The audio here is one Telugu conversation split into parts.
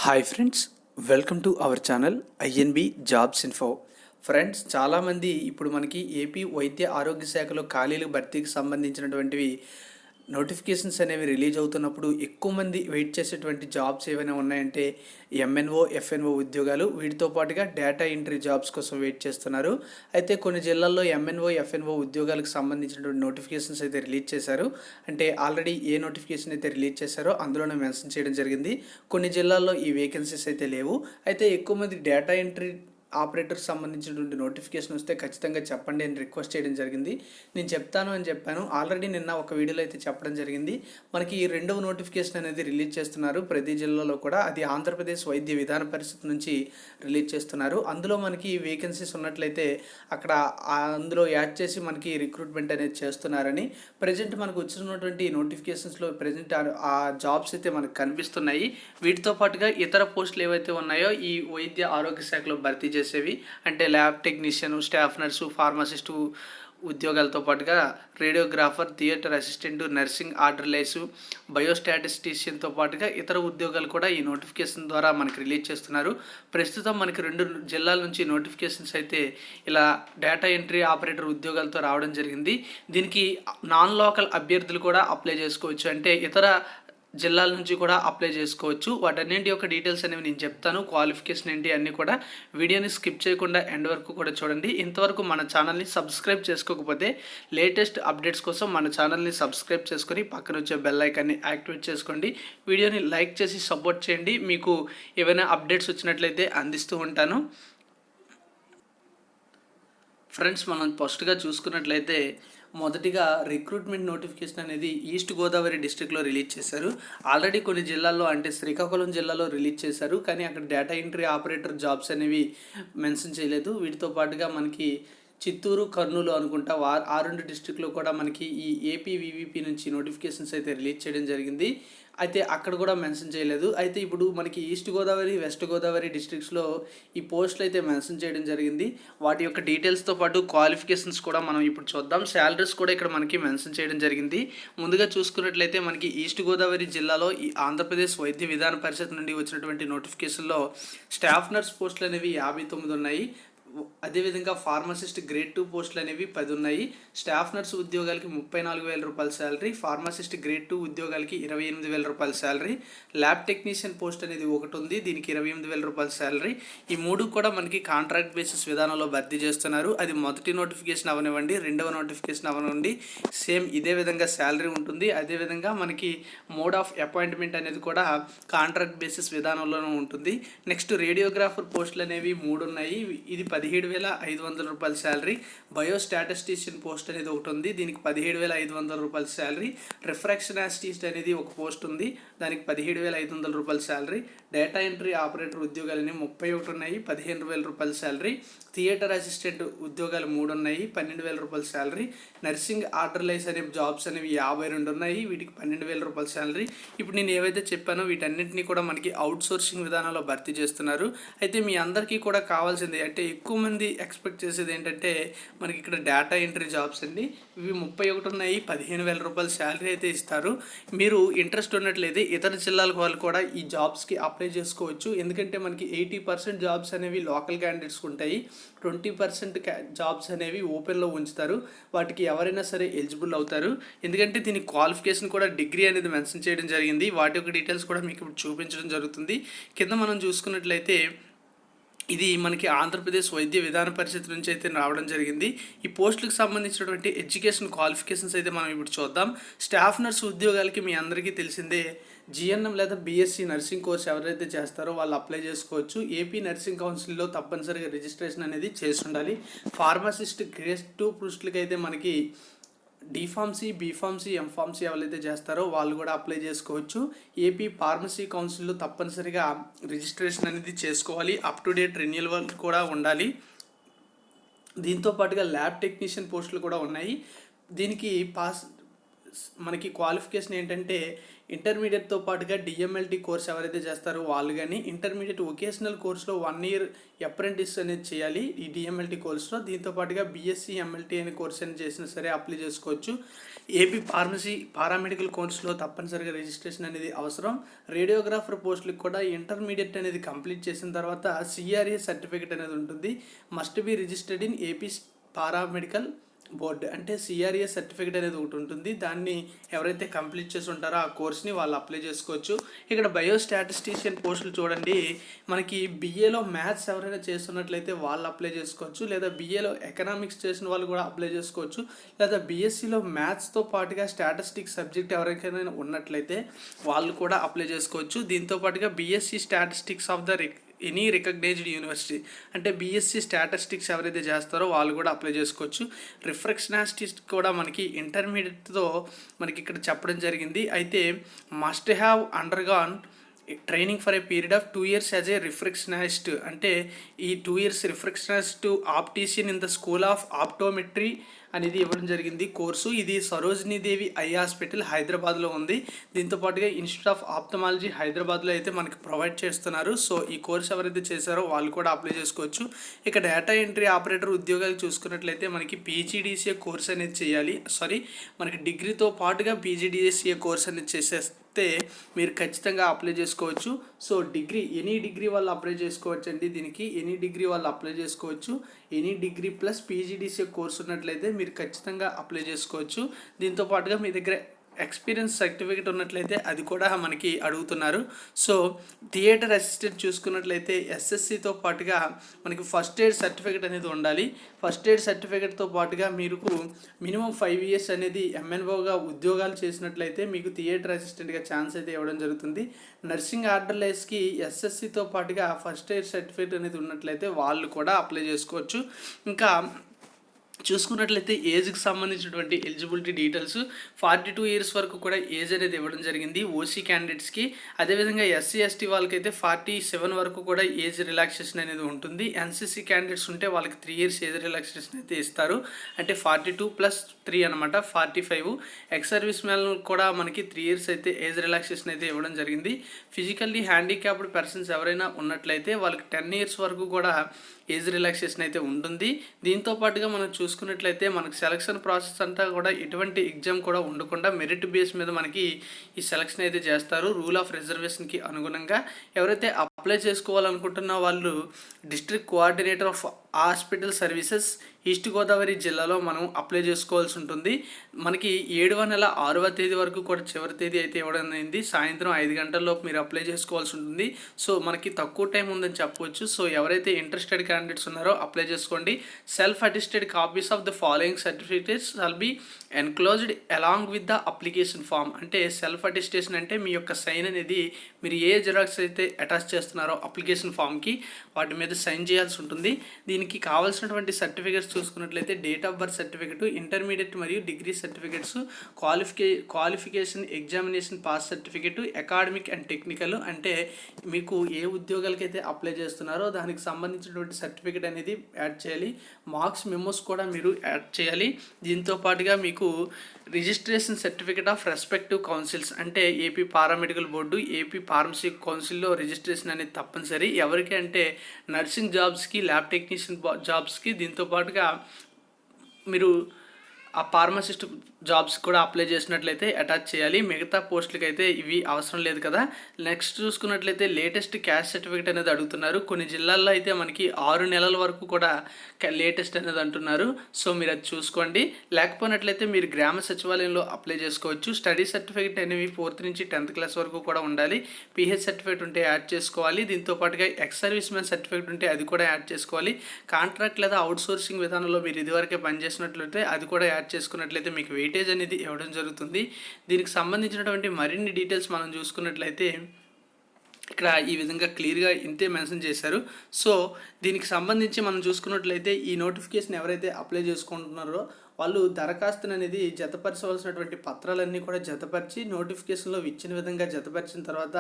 Hi friends, welcome to our channel INB jobs info. Friends, చాలామంది ఇప్పుడు మనకి ఏపీ వైద్య ఆరోగ్య శాఖలో ఖాళీల భర్తీకి సంబంధించినటువంటివి నోటిఫికేషన్స్ అనేవి రిలీజ్ అవుతున్నప్పుడు ఎక్కువ మంది వెయిట్ చేసేటువంటి జాబ్స్ ఏవైనా ఉన్నాయంటే ఎంఎన్ఓ ఎఫ్ఎన్ఓ ఉద్యోగాలు, వీటితో పాటుగా డేటా ఎంట్రీ జాబ్స్ కోసం వెయిట్ చేస్తున్నారు. అయితే కొన్ని జిల్లాల్లో ఎంఎన్ఓ ఎఫ్ఎన్ఓ ఉద్యోగాలకు సంబంధించినటువంటి నోటిఫికేషన్స్ అయితే రిలీజ్ చేశారు. అంటే ఆల్రెడీ ఏ నోటిఫికేషన్ అయితే రిలీజ్ చేశారో అందులోనే మెన్షన్ చేయడం జరిగింది. కొన్ని జిల్లాల్లో ఈ వేకెన్సీస్ అయితే లేవు. అయితే ఎక్కువ మంది డేటా ఎంట్రీ ఆపరేటర్కి సంబంధించినటువంటి నోటిఫికేషన్ వస్తే ఖచ్చితంగా చెప్పండి అని రిక్వెస్ట్ చేయడం జరిగింది. నేను చెప్తాను అని చెప్పాను. ఆల్రెడీ నిన్న ఒక వీడియోలో అయితే చెప్పడం జరిగింది. మనకి ఈ రెండవ నోటిఫికేషన్ అనేది రిలీజ్ చేస్తున్నారు ప్రతి జిల్లాలో కూడా. అది ఆంధ్రప్రదేశ్ వైద్య విధాన పరిషత్ నుంచి రిలీజ్ చేస్తున్నారు. అందులో మనకి వేకెన్సీస్ ఉన్నట్లయితే అక్కడ అందులో యాడ్ చేసి మనకి రిక్రూట్మెంట్ అనేది చేస్తున్నారని, ప్రజెంట్ మనకు వచ్చినటువంటి నోటిఫికేషన్స్లో ప్రజెంట్ ఆ జాబ్స్ అయితే మనకు కనిపిస్తున్నాయి. వీటితో పాటుగా ఇతర పోస్టులు ఏవైతే ఉన్నాయో ఈ వైద్య ఆరోగ్య శాఖలో భర్తీ చేసేవి, అంటే lab technician, staff nurse, pharmacist ఉద్యోగాలతో పాటుగా radiographer, theatre assistant, nursing orderlies, బయోస్టాటిస్టిషియన్తో పాటుగా ఇతర ఉద్యోగాలు కూడా ఈ నోటిఫికేషన్ ద్వారా మనకి రిలీజ్ చేస్తున్నారు. ప్రస్తుతం మనకి 2 జిల్లాల నుంచి నోటిఫికేషన్స్ అయితే ఇలా డేటా ఎంట్రీ ఆపరేటర్ ఉద్యోగాలతో రావడం జరిగింది. దీనికి నాన్ లోకల్ అభ్యర్థులు కూడా అప్లై చేసుకోవచ్చు, అంటే ఇతర జిల్లాల నుంచి కూడా అప్లై చేసుకోవచ్చు. వాటన్నింటి యొక్క డీటెయిల్స్ అనేవి నేను చెప్తాను. క్వాలిఫికేషన్ ఏంటి అన్నీ కూడా వీడియోని స్కిప్ చేయకుండా ఎండ్ వరకు కూడా చూడండి. ఇంతవరకు మన ఛానల్ని సబ్స్క్రైబ్ చేసుకోకపోతే లేటెస్ట్ అప్డేట్స్ కోసం మన ఛానల్ని సబ్స్క్రైబ్ చేసుకొని పక్కన వచ్చే బెల్ ఐకాన్ని యాక్టివేట్ చేసుకోండి. వీడియోని లైక్ చేసి సపోర్ట్ చేయండి. మీకు ఏవైనా అప్డేట్స్ వచ్చినట్లయితే అందిస్తూ ఉంటాను. ఫ్రెండ్స్, మనం ఫస్ట్గా చూసుకున్నట్లయితే మొదటిగా రిక్రూట్మెంట్ నోటిఫికేషన్ అనేది ఈస్ట్ గోదావరి డిస్ట్రిక్ట్లో రిలీజ్ చేశారు. ఆల్రెడీ కొన్ని జిల్లాల్లో, అంటే శ్రీకాకుళం జిల్లాలో రిలీజ్ చేశారు, కానీ అక్కడ డేటా ఎంట్రీ ఆపరేటర్ జాబ్స్ అనేవి మెన్షన్ చేయలేదు. వీటితో పాటుగా మనకి చిత్తూరు, కర్నూలు అనుకుంటా ఆ 2 డిస్ట్రిక్ట్లో కూడా మనకి ఈ ఏపీవీవీపీ నుంచి నోటిఫికేషన్స్ అయితే రిలీజ్ చేయడం జరిగింది. అయితే అక్కడ కూడా మెన్షన్ చేయలేదు. అయితే ఇప్పుడు మనకి ఈస్ట్ గోదావరి, వెస్ట్ గోదావరి డిస్ట్రిక్ట్స్లో ఈ పోస్టులు అయితే మెన్షన్ చేయడం జరిగింది. వాటి యొక్క డీటెయిల్స్తో పాటు క్వాలిఫికేషన్స్ కూడా మనం ఇప్పుడు చూద్దాం. శాలరీస్ కూడా ఇక్కడ మనకి మెన్షన్ చేయడం జరిగింది. ముందుగా చూసుకున్నట్లయితే మనకి ఈస్ట్ గోదావరి జిల్లాలో ఈ ఆంధ్రప్రదేశ్ వైద్య విధాన పరిషత్ నుండి వచ్చినటువంటి నోటిఫికేషన్లో స్టాఫ్ నర్స్ పోస్టులు అనేవి 59 ఉన్నాయి. అదేవిధంగా ఫార్మసిస్ట్ గ్రేడ్ 2 పోస్టులు అనేవి 10 ఉన్నాయి. స్టాఫ్ నర్స్ ఉద్యోగాలకి 34,000 రూపాయల శాలరీ, ఫార్మసిస్ట్ గ్రేడ్ 2 ఉద్యోగాలకి 28,000 రూపాయల శాలరీ, ల్యాబ్ టెక్నీషియన్ పోస్ట్ అనేది ఒకటి ఉంది, దీనికి 28,000 రూపాయల శాలరీ. ఈ 3 కూడా మనకి కాంట్రాక్ట్ బేసిస్ విధానంలో భర్తీ చేస్తున్నారు. అది మొదటి నోటిఫికేషన్ అవనివ్వండి, రెండవ నోటిఫికేషన్ అవనివ్వండి, సేమ్ ఇదే విధంగా శాలరీ ఉంటుంది. అదేవిధంగా మనకి మోడ్ ఆఫ్ అపాయింట్మెంట్ అనేది కూడా కాంట్రాక్ట్ బేసిస్ విధానంలోనే ఉంటుంది. నెక్స్ట్ రేడియోగ్రాఫర్ పోస్టులు అనేవి 3 ఉన్నాయి. ఇది 17,500 రూపాయల శాలరీ. బయోస్టాటిస్టిషియన్ పోస్ట్ అనేది ఒకటి ఉంది, దీనికి 17,500 రూపాయల శాలరీ. రిఫ్రాక్షన్ అసిస్టెంట్ అనేది ఒక పోస్ట్ ఉంది, దానికి 17,500 రూపాయల శాలరీ. డేటా ఎంట్రీ ఆపరేటర్ ఉద్యోగాలు అనేవి 31 ఉన్నాయి, 15,000 రూపాయల శాలరీ. థియేటర్ అసిస్టెంట్ ఉద్యోగాలు 3 ఉన్నాయి, 12,000 రూపాయల శాలరీ. నర్సింగ్ ఆర్డర్లైస్ అనే జాబ్స్ అనేవి 52 ఉన్నాయి, వీటికి 12,000 రూపాయల శాలరీ. ఇప్పుడు నేను ఏవైతే చెప్పానో వీటన్నింటినీ కూడా మనకి అవుట్ సోర్సింగ్ విధానంలో భర్తీ చేస్తున్నారు. అయితే మీ అందరికీ కూడా కావాల్సింది, అంటే ఎక్కువ మంది ఎక్స్పెక్ట్ చేసేది ఏంటంటే మనకి ఇక్కడ డేటా ఎంట్రీ జాబ్స్ అండి. ఇవి 31 ఉన్నాయి, 15,000 రూపాయల శాలరీ అయితే ఇస్తారు. మీరు ఇంట్రెస్ట్ ఉన్నట్లయితే ఇతర జిల్లాల వాళ్ళు కూడా ఈ జాబ్స్కి అప్లై చేసుకోవచ్చు. ఎందుకంటే మనకి 80% జాబ్స్ అనేవి లోకల్ క్యాండిడేట్స్కి ఉంటాయి, 20% జాబ్స్ అనేవి ఓపెన్లో ఉంచుతారు. వాటికి ఎవరైనా సరే ఎలిజిబుల్ అవుతారు. ఎందుకంటే దీని క్వాలిఫికేషన్ కూడా డిగ్రీ అనేది మెన్షన్ చేయడం జరిగింది. వాటి యొక్క డీటెయిల్స్ కూడా మీకు ఇప్పుడు చూపించడం జరుగుతుంది. కింద మనం చూసుకున్నట్లయితే ఇది మనకి ఆంధ్రప్రదేశ్ వైద్య విధాన పరిషత్ నుంచి అయితే రావడం జరిగింది. ఈ పోస్టులకు సంబంధించినటువంటి ఎడ్యుకేషన్ క్వాలిఫికేషన్స్ అయితే మనం ఇప్పుడు చూద్దాం. స్టాఫ్ నర్స్ ఉద్యోగాలకి మీ అందరికీ తెలిసిందే, జిఎన్ఎం లేదా బీఎస్సీ నర్సింగ్ కోర్స్ ఎవరైతే చేస్తారో వాళ్ళు అప్లై చేసుకోవచ్చు. ఏపీ నర్సింగ్ కౌన్సిల్లో తప్పనిసరిగా రిజిస్ట్రేషన్ అనేది చేసి ఉండాలి. ఫార్మసిస్ట్ గ్రేడ్ 2 పోస్టులకి అయితే మనకి డిఫార్మసీ, బీఫార్మసీ, ఎంఫార్మసీ ఎవరైతే చేస్తారో వాళ్ళు కూడా అప్లై చేసుకోవచ్చు. ఏపీ ఫార్మసీ కౌన్సిల్లో తప్పనిసరిగా రిజిస్ట్రేషన్ అనేది చేసుకోవాలి. అప్ టు డేట్ రెన్యువల్ కూడా ఉండాలి. దీంతో పాటుగా ల్యాబ్ టెక్నీషియన్ పోస్టులు కూడా ఉన్నాయి. దీనికి మనకి క్వాలిఫికేషన్ ఏంటంటే ఇంటర్మీడియట్తో పాటుగా డిఎంఎల్టీ కోర్స్ ఎవరైతే చేస్తారో వాళ్ళు కానీ ఇంటర్మీడియట్ వొకేషనల్ కోర్సులో 1 year అప్రెంటిస్ అనేది చేయాలి ఈ డిఎంఎల్టీ కోర్సులో. దీంతో పాటుగా బీఎస్సీ ఎంఎల్టీ అనే కోర్స్ అనేది చేసినా సరే అప్లై చేసుకోవచ్చు. ఏపీ ఫార్మసీ పారామెడికల్ కోర్సులో తప్పనిసరిగా రిజిస్ట్రేషన్ అనేది అవసరం. రేడియోగ్రాఫర్ పోస్టులకు కూడా ఇంటర్మీడియట్ అనేది కంప్లీట్ చేసిన తర్వాత సిఆర్ఏ సర్టిఫికేట్ అనేది ఉంటుంది. Must be registered in AP paramedical board అంటే సిఆర్ఏ సర్టిఫికేట్ అనేది ఒకటి ఉంటుంది. దాన్ని ఎవరైతే కంప్లీట్ చేసి ఉంటారో ఆ కోర్స్ని వాళ్ళు అప్లై చేసుకోవచ్చు. ఇక్కడ బయోస్టాటిస్టిషియన్ పోస్టులు చూడండి, మనకి బీఏలో మ్యాథ్స్ ఎవరైనా చేస్తున్నట్లయితే వాళ్ళు అప్లై చేసుకోవచ్చు, లేదా బీఏలో ఎకనామిక్స్ చేసిన వాళ్ళు కూడా అప్లై చేసుకోవచ్చు, లేదా బీఎస్సీలో మ్యాథ్స్తో పాటుగా స్టాటిస్టిక్స్ సబ్జెక్ట్ ఎవరికైనా ఉన్నట్లయితే వాళ్ళు కూడా అప్లై చేసుకోవచ్చు. దీంతో పాటుగా BSc statistics of the any recognised university అంటే బీఎస్సీ స్టాటిస్టిక్స్ ఎవరైతే చేస్తారో వాళ్ళు కూడా అప్లై చేసుకోవచ్చు. రిఫ్లెక్షనాలిస్ట్ కూడా మనకి ఇంటర్మీడియట్తో మనకి ఇక్కడ చెప్పడం జరిగింది. అయితే must have undergone training for a period of 2 years as a reflectionist అంటే ఈ 2 years reflectionist optician in the school of optometry అనేది ఇవ్వడం జరిగింది కోర్సు. ఇది సరోజినీ దేవి ఐ హాస్పిటల్ హైదరాబాద్లో ఉంది. దీంతో పాటుగా ఇన్స్టిట్యూట్ ఆఫ్ ఆప్థమాలజీ హైదరాబాద్లో అయితే మనకి ప్రొవైడ్ చేస్తున్నారు. సో ఈ కోర్స్ ఎవరైతే చేశారో వాళ్ళు కూడా అప్లై చేసుకోవచ్చు. ఇక డేటా ఎంట్రీ ఆపరేటర్ ఉద్యోగాలు చూసుకున్నట్లయితే మనకి పీజీడీసీఏ కోర్స్ అనేది చేయాలి. మనకి డిగ్రీతో పాటుగా పీజీడీసీఏ కోర్స్ అనేది చేసేస్తే మీరు ఖచ్చితంగా అప్లై చేసుకోవచ్చు. సో ఎనీ డిగ్రీ వాళ్ళు అప్లై చేసుకోవచ్చు అండి. దీనికి ఎనీ డిగ్రీ వాళ్ళు అప్లై చేసుకోవచ్చు. Any degree plus PGDCA course ఉన్నట్లయితే మీరు ఖచ్చితంగా అప్లై చేసుకోవచ్చు. దీంతో పాటుగా మీ దగ్గర ఎక్స్పీరియన్స్ సర్టిఫికేట్ ఉన్నట్లయితే అది కూడా మనకి అడుగుతున్నారు. సో థియేటర్ అసిస్టెంట్ చూసుకున్నట్లయితే ఎస్ఎస్సితో పాటుగా మనకి ఫస్ట్ ఎయిడ్ సర్టిఫికేట్ అనేది ఉండాలి. ఫస్ట్ ఎయిడ్ సర్టిఫికేట్తో పాటుగా మీకు మినిమం 5 years అనేది ఎంఎన్ఓగా ఉద్యోగాలు చేసినట్లయితే మీకు థియేటర్ అసిస్టెంట్గా ఛాన్స్ అయితే ఇవ్వడం జరుగుతుంది. నర్సింగ్ ఆర్డర్లెస్కి ఎస్ఎస్సితో పాటుగా ఫస్ట్ ఎయిడ్ సర్టిఫికేట్ అనేది ఉన్నట్లయితే వాళ్ళు కూడా అప్లై చేసుకోవచ్చు. ఇంకా చూసుకున్నట్లయితే ఏజ్కి సంబంధించినటువంటి ఎలిజిబిలిటీ డీటెయిల్స్ 42 years వరకు కూడా ఏజ్ అనేది ఇవ్వడం జరిగింది ఓసీ క్యాండిడేట్స్కి. అదేవిధంగా ఎస్సీ ఎస్టీ వాళ్ళకైతే 47 వరకు కూడా ఏజ్ రిలాక్సేషన్ అనేది ఉంటుంది. ఎన్సీసీ క్యాండిడేట్స్ ఉంటే వాళ్ళకి 3 years ఏజ్ రిలాక్సేషన్ అయితే ఇస్తారు. అంటే 42 + 3 అనమాట 45. ఎక్స్ సర్వీస్ మ్యాన్ కూడా మనకి 3 years అయితే ఏజ్ రిలాక్సేషన్ అయితే ఇవ్వడం జరిగింది. ఫిజికల్లీ హ్యాండిక్యాప్డ్ పర్సన్స్ ఎవరైనా ఉన్నట్లయితే వాళ్ళకి 10 years వరకు కూడా ఏజ్ రిలాక్సేషన్ అయితే ఉంటుంది. దీంతో పాటుగా మనం చూసుకున్నట్లయితే మనకు సెలక్షన్ ప్రాసెస్ అంతా కూడా ఎటువంటి ఎగ్జామ్ కూడా ఉండకుండా మెరిట్ బేస్ మీద మనకి ఈ సెలక్షన్ అయితే చేస్తారు. రూల్ ఆఫ్ రిజర్వేషన్కి అనుగుణంగా ఎవరైతే అప్లై చేసుకోవాలనుకుంటున్న వాళ్ళు district coordinator of hospital services east Godavari జిల్లాలో మనం అప్లై చేసుకోవాల్సి ఉంటుంది. మనకి 7వ నెల 6వ తేదీ వరకు కూడా చివరి తేదీ అయితే ఇవ్వడం అయింది. సాయంత్రం 5 గంటల్లోపు మీరు అప్లై చేసుకోవాల్సి ఉంటుంది. సో మనకి తక్కువ టైం ఉందని చెప్పవచ్చు. సో ఎవరైతే ఇంట్రెస్టెడ్ క్యాండిడేట్స్ ఉన్నారో అప్లై చేసుకోండి. Self attested copies of the following certificates shall be enclosed along with the application form. అంటే సెల్ఫ్ అటెస్టేషన్ అంటే మీ యొక్క సైన్ అనేది మీరు ఏ జిరాక్స్ అయితే అటాచ్ చేస్తున్నారో అప్లికేషన్ ఫామ్కి వాటి మీద సైన్ చేయాల్సి ఉంటుంది. దీనికి కావాల్సినటువంటి సర్టిఫికేట్స్ చూసుకున్నట్లయితే date of birth certificate, intermediate మరియు degree certificates, qualification examination pass certificate, academic and technical అంటే మీకు ఏ ఉద్యోగాలకైతే అప్లై చేస్తున్నారో దానికి సంబంధించినటువంటి సర్టిఫికేట్ అనేది యాడ్ చేయాలి. మార్క్స్ మెమోస్ కూడా మీరు యాడ్ చేయాలి. దీంతో పాటుగా మీకు registration certificate of respective councils అంటే AP paramedical board, AP pharmacy కౌన్సిల్లో రిజిస్ట్రేషన్ అనేది తప్పనిసరి. ఎవరికి అంటే నర్సింగ్ జాబ్స్కి, ల్యాబ్ టెక్నీషియన్ జాబ్స్కి. దీంతో పాటుగా మీరు ఆ ఫార్మసిస్ట్ జాబ్స్ కూడా అప్లై చేసినట్లయితే అటాచ్ చేయాలి. మిగతా పోస్టులకి అయితే ఇవి అవసరం లేదు కదా. నెక్స్ట్ చూసుకున్నట్లయితే లేటెస్ట్ క్యాస్ట్ సర్టిఫికేట్ అనేది అడుగుతున్నారు. కొన్ని జిల్లాల్లో అయితే మనకి 6 నెలల వరకు కూడా లేటెస్ట్ అనేది అంటున్నారు. సో మీరు అది చూసుకోండి. లేకపోయినట్లయితే మీరు గ్రామ సచివాలయంలో అప్లై చేసుకోవచ్చు. స్టడీ సర్టిఫికేట్ అనేవి 4th నుంచి 10th క్లాస్ వరకు కూడా ఉండాలి. పిహెచ్ సర్టిఫికేట్ ఉంటే యాడ్ చేసుకోవాలి. దీంతో పాటుగా ఎక్స్ సర్వీస్ మ్యాన్ సర్టిఫికేట్ ఉంటే అది కూడా యాడ్ చేసుకోవాలి. కాంట్రాక్ట్ లేదా అవుట్సోర్సింగ్ విధానంలో మీరు ఇదివరకే పనిచేసినట్లయితే అది కూడా యాడ్ చేసుకున్నట్లయితే మీకు వెయిటేజ్ అనేది ఇవ్వడం జరుగుతుంది. దీనికి సంబంధించినటువంటి మరిన్ని డీటెయిల్స్ మనం చూసుకున్నట్లయితే ఇక్కడ ఈ విధంగా క్లియర్గా ఇంతే మెన్షన్ చేశారు. సో దీనికి సంబంధించి మనం చూసుకున్నట్లయితే ఈ నోటిఫికేషన్ ఎవరైతే అప్లై చేసుకుంటున్నారో వాళ్ళు దరఖాస్తుని అనేది జతపరచవలసినటువంటి పత్రాలన్నీ కూడా జతపరిచి నోటిఫికేషన్లో ఇచ్చిన విధంగా జతపరిచిన తర్వాత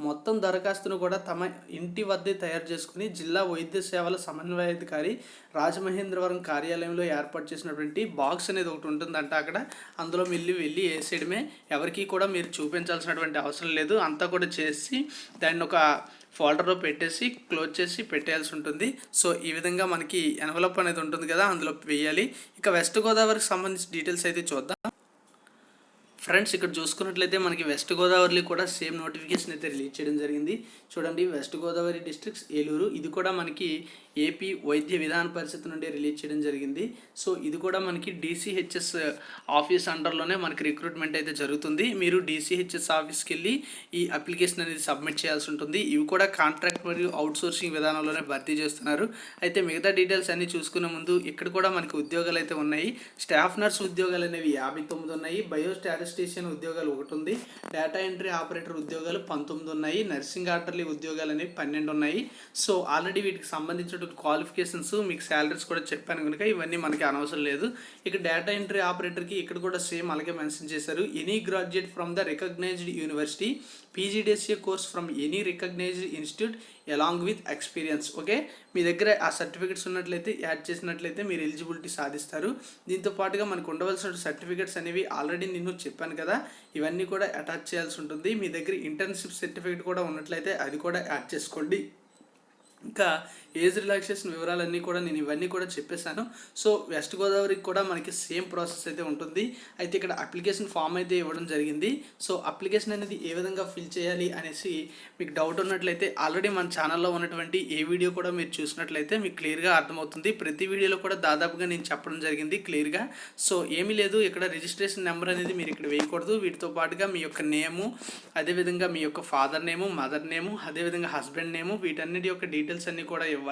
మొత్తం దరఖాస్తును కూడా తమ ఇంటి వద్దే తయారు చేసుకుని జిల్లా వైద్య సేవల సమన్వయాధికారి రాజమహేంద్రవరం కార్యాలయంలో ఏర్పాటు చేసినటువంటి బాక్స్ అనేది ఒకటి ఉంటుందంట. అక్కడ అందులో వెళ్ళి వేసేయడమే. ఎవరికి కూడా మీరు చూపించాల్సినటువంటి అవసరం లేదు. అంతా కూడా చేసి దాన్ని ఒక ఫోల్డర్లో పెట్టేసి క్లోజ్ చేసి పెట్టేయాల్సి ఉంటుంది. సో ఈ విధంగా మనకి ఎన్వలప్ అనేది ఉంటుంది కదా, అందులో వేయాలి. ఇక వెస్ట్ గోదావరికి సంబంధించిన డీటెయిల్స్ అయితే చూద్దాం. ఫ్రెండ్స్, ఇక్కడ చూసుకున్నట్లయితే మనకి వెస్ట్ గోదావరిలో కూడా సేమ్ నోటిఫికేషన్ అయితే రిలీజ్ చేయడం జరిగింది. చూడండి, వెస్ట్ గోదావరి డిస్ట్రిక్ట్స్ ఏలూరు, ఇది కూడా మనకి ఏపీ వైద్య విధాన పరిషత్ నుండి రిలీజ్ చేయడం జరిగింది. సో ఇది కూడా మనకి DCHS ఆఫీస్ అండర్లోనే మనకి రిక్రూట్మెంట్ అయితే జరుగుతుంది. మీరు DCHS ఆఫీస్కి వెళ్ళి ఈ అప్లికేషన్ అనేది సబ్మిట్ చేయాల్సి ఉంటుంది. ఇవి కూడా కాంట్రాక్ట్ మరియు అవుట్సోర్సింగ్ విధానంలోనే భర్తీ చేస్తున్నారు. అయితే మిగతా డీటెయిల్స్ అన్నీ చూసుకునే ముందు ఇక్కడ కూడా మనకి ఉద్యోగాలు అయితే ఉన్నాయి. స్టాఫ్ నర్స్ ఉద్యోగాలు అనేవి 59 ఉన్నాయి. బయోస్టాటిస్టిషియన్ ఉద్యోగాలు 1 ఉంది. డేటా ఎంట్రీ ఆపరేటర్ ఉద్యోగాలు 19 ఉన్నాయి. నర్సింగ్ ఆర్డర్లీ ఉద్యోగాలు అనేవి 12 ఉన్నాయి. సో ఆల్రెడీ వీటికి సంబంధించిన క్వాలిఫికేషన్స్ మీకు శాలరీస్ కూడా చెప్పాను కనుక ఇవన్నీ మనకి అనవసరం లేదు. ఇక డేటా ఎంట్రీ ఆపరేటర్కి ఇక్కడ కూడా సేమ్ అలాగే మెన్షన్ చేశారు. Any graduate from the recognized university, PGDCA course from any recognized institute along with experience. Okay, మీ దగ్గర ఆ సర్టిఫికెట్స్ ఉన్నట్లయితే యాడ్ చేసినట్లయితే మీరు ఎలిజిబిలిటీ సాధిస్తారు. దీంతో పాటుగా మనకు ఉండవలసిన సర్టిఫికెట్స్ అనేవి ఆల్రెడీ నేను చెప్పాను కదా, ఇవన్నీ కూడా అటాచ్ చేయాల్సి ఉంటుంది. మీ దగ్గర ఇంటర్న్షిప్ సర్టిఫికెట్ కూడా ఉన్నట్లయితే అది కూడా యాడ్ చేసుకోండి. ఇంకా ఏజ్ రిలాక్సేషన్ వివరాలన్నీ కూడా నేను ఇవన్నీ కూడా చెప్పేశాను. సో వెస్ట్ గోదావరికి కూడా మనకి సేమ్ ప్రాసెస్ అయితే ఉంటుంది. అయితే ఇక్కడ అప్లికేషన్ ఫామ్ అయితే ఇవ్వడం జరిగింది. సో అప్లికేషన్ అనేది ఏ విధంగా ఫిల్ చేయాలి అనేసి మీకు డౌట్ ఉన్నట్లయితే ఆల్రెడీ మన ఛానల్లో ఉన్నటువంటి ఏ వీడియో కూడా మీరు చూసినట్లయితే మీకు క్లియర్గా అర్థమవుతుంది. ప్రతి వీడియోలో కూడా దాదాపుగా నేను చెప్పడం జరిగింది క్లియర్గా. సో ఏమీ లేదు, ఇక్కడ రిజిస్ట్రేషన్ నెంబర్ అనేది మీరు ఇక్కడ వేయకూడదు. వీటితో పాటుగా మీ యొక్క నేము, అదేవిధంగా మీ యొక్క ఫాదర్ నేము, మదర్ నేము, అదేవిధంగా హస్బెండ్ నేము, వీటన్నిటి యొక్క డీటెయిల్స్ అన్నీ కూడా ఇవ్వాలి.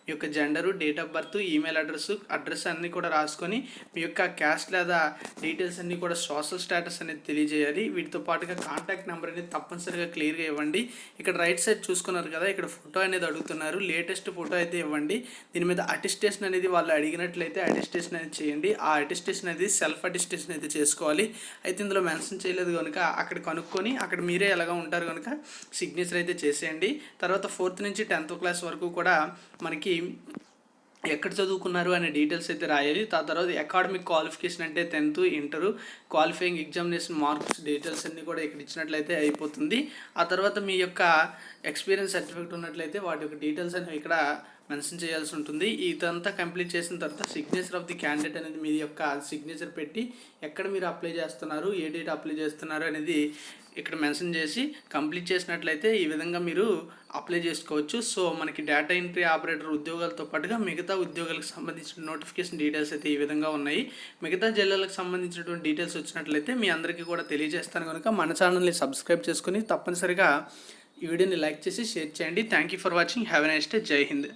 మీ యొక్క gender, date of birth, email address అన్నీ కూడా రాసుకొని మీ యొక్క క్యాస్ట్ లేదా డీటెయిల్స్ అన్నీ కూడా సోషల్ స్టేటస్ అనేది తెలియజేయాలి. వీటితో పాటుగా కాంటాక్ట్ నెంబర్ అనేది తప్పనిసరిగా క్లియర్గా ఇవ్వండి. ఇక్కడ రైట్ సైడ్ చూసుకున్నారు కదా, ఇక్కడ ఫోటో అనేది అడుగుతున్నారు. లేటెస్ట్ ఫోటో అయితే ఇవ్వండి. దీని మీద అటెస్టేషన్ అనేది వాళ్ళు అడిగినట్లయితే అటెస్టేషన్ అనేది చేయండి. ఆ అటెస్టేషన్ అనేది సెల్ఫ్ అటెస్టేషన్ అయితే చేసుకోవాలి. అయితే ఇందులో మెన్షన్ చేయలేదు కనుక అక్కడ కనుక్కొని అక్కడ మీరే ఎలాగా ఉంటారు కనుక సిగ్నేచర్ అయితే చేసేయండి. తర్వాత 4th నుంచి 10th క్లాస్ వరకు కూడా మనకి ఎక్కడ చదువుకున్నారు అనే డీటెయిల్స్ అయితే రాయాలి. తర్వాత అకాడమిక్ క్వాలిఫికేషన్ అంటే 10th, inter, qualifying examination marks details అన్నీ కూడా ఇక్కడ ఇచ్చినట్లయితే అయిపోతుంది. ఆ తర్వాత మీ యొక్క ఎక్స్పీరియన్స్ సర్టిఫికేట్ ఉన్నట్లయితే వాటి యొక్క డీటెయిల్స్ అనేవి ఇక్కడ మెన్షన్ చేయాల్సి ఉంటుంది. ఇదంతా కంప్లీట్ చేసిన తర్వాత సిగ్నేచర్ ఆఫ్ ది క్యాండిడేట్ అనేది మీ యొక్క సిగ్నేచర్ పెట్టి ఎక్కడ మీరు అప్లై చేస్తున్నారు, ఏ డేట్ అప్లై చేస్తున్నారు అనేది ఇక్కడ మెన్షన్ చేసి కంప్లీట్ చేసినట్లయితే ఈ విధంగా మీరు అప్లై చేసుకోవచ్చు. సో మనకి డేటా ఎంట్రీ ఆపరేటర్ ఉద్యోగాలతో పాటుగా మిగతా ఉద్యోగాలకు సంబంధించిన నోటిఫికేషన్ డీటెయిల్స్ అయితే ఈ విధంగా ఉన్నాయి. మిగతా జిల్లాలకు సంబంధించినటువంటి డీటెయిల్స్ వచ్చినట్లయితే మీ అందరికీ కూడా తెలియజేస్తాను కనుక మన ఛానల్ని సబ్స్క్రైబ్ చేసుకుని తప్పనిసరిగా ఈ వీడియోని లైక్ చేసి షేర్ చేయండి. Thank you for watching. Have a nice day. జై హింద్.